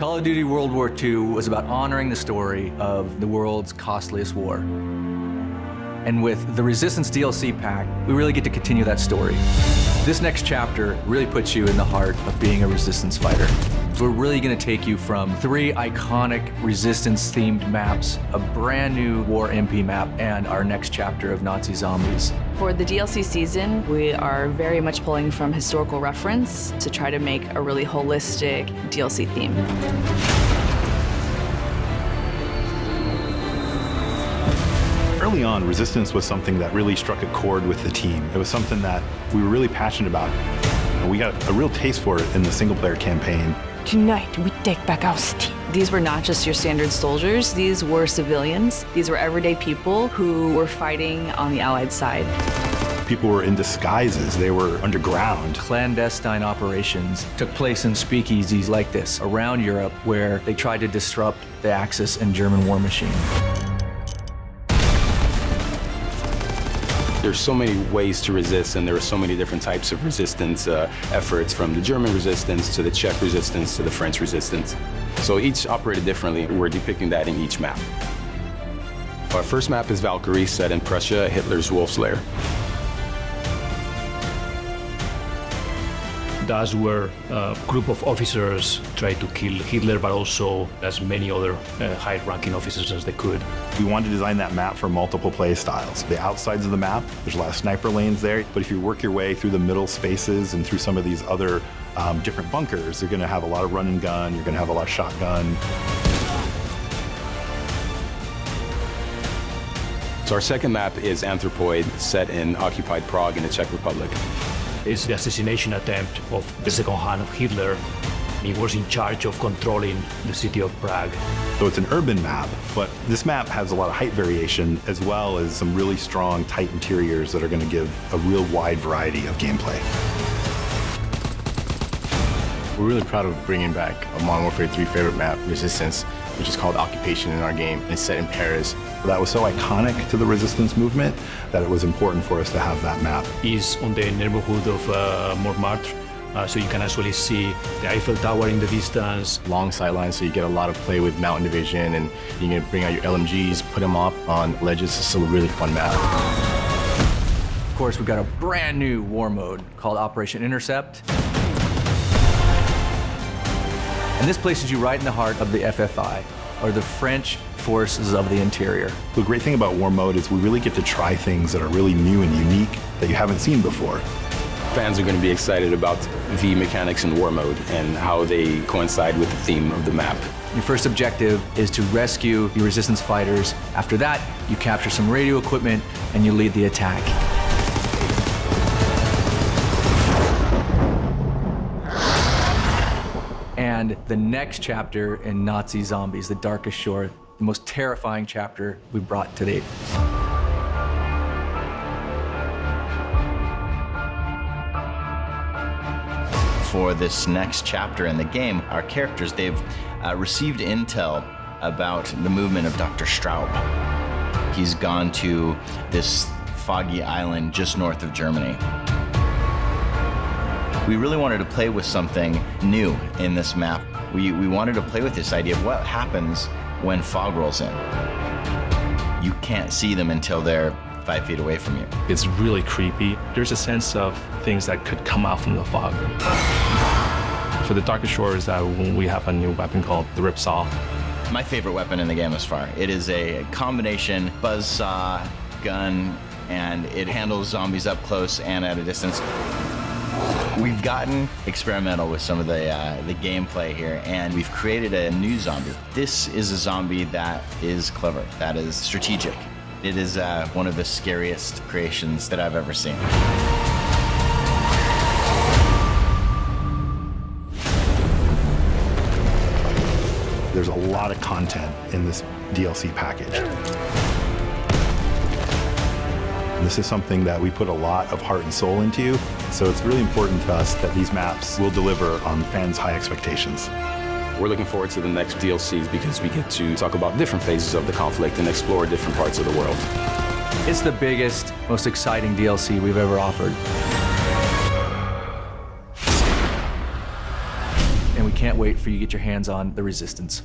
Call of Duty World War II was about honoring the story of the world's costliest war. And with the Resistance DLC pack, we really get to continue that story. This next chapter really puts you in the heart of being a Resistance fighter. We're really going to take you from 3 iconic Resistance-themed maps, a brand new War MP map, and our next chapter of Nazi zombies. For the DLC season, we are very much pulling from historical reference to try to make a really holistic DLC theme. Early on, Resistance was something that really struck a chord with the team. It was something that we were really passionate about. And we got a real taste for it in the single-player campaign. Tonight, we take back our city. These were not just your standard soldiers, these were civilians. These were everyday people who were fighting on the Allied side. People were in disguises, they were underground. Clandestine operations took place in speakeasies like this around Europe where they tried to disrupt the Axis and German war machine. There's so many ways to resist, and there are so many different types of resistance efforts, from the German resistance to the Czech resistance to the French resistance. So each operated differently. We're depicting that in each map. Our first map is Valkyrie, set in Prussia, Hitler's Wolf's Lair. That's where a group of officers tried to kill Hitler, but also as many other high-ranking officers as they could. We wanted to design that map for multiple play styles. The outsides of the map, there's a lot of sniper lanes there, but if you work your way through the middle spaces and through some of these other different bunkers, you're gonna have a lot of run and gun, you're gonna have a lot of shotgun. So our second map is Anthropoid, set in occupied Prague in the Czech Republic. It's the assassination attempt of the second hand of Hitler. He was in charge of controlling the city of Prague. So it's an urban map, but this map has a lot of height variation as well as some really strong, tight interiors that are going to give a real wide variety of gameplay. We're really proud of bringing back a Modern Warfare 3 favorite map, Resistance, which is called Occupation in our game, and it's set in Paris. That was so iconic to the Resistance movement that it was important for us to have that map. It's on the neighborhood of Montmartre, so you can actually see the Eiffel Tower in the distance. Long sightlines, so you get a lot of play with mountain division, and you can bring out your LMGs, put them up on ledges. It's still a really fun map. Of course, we've got a brand new war mode called Operation Intercept. And this places you right in the heart of the FFI, or the French Forces of the Interior. The great thing about War Mode is we really get to try things that are really new and unique that you haven't seen before. Fans are going to be excited about the mechanics in War Mode and how they coincide with the theme of the map. Your first objective is to rescue your Resistance fighters. After that, you capture some radio equipment and you lead the attack. And the next chapter in Nazi Zombies, The Darkest Shore, the most terrifying chapter we've brought to date. For this next chapter in the game, our characters, they've received intel about the movement of Dr. Straub. He's gone to this foggy island just north of Germany. We really wanted to play with something new in this map. We wanted to play with this idea of what happens when fog rolls in. You can't see them until they're 5 feet away from you. It's really creepy. There's a sense of things that could come out from the fog. For the Darkest Shores, we have a new weapon called the Ripsaw. My favorite weapon in the game thus far. It is a combination buzzsaw, gun, and it handles zombies up close and at a distance. We've gotten experimental with some of the gameplay here, and we've created a new zombie. This is a zombie that is clever, that is strategic. It is one of the scariest creations that I've ever seen. There's a lot of content in this DLC package. This is something that we put a lot of heart and soul into, so it's really important to us that these maps will deliver on fans' high expectations. We're looking forward to the next DLCs because we get to talk about different phases of the conflict and explore different parts of the world. It's the biggest, most exciting DLC we've ever offered. And we can't wait for you to get your hands on the Resistance.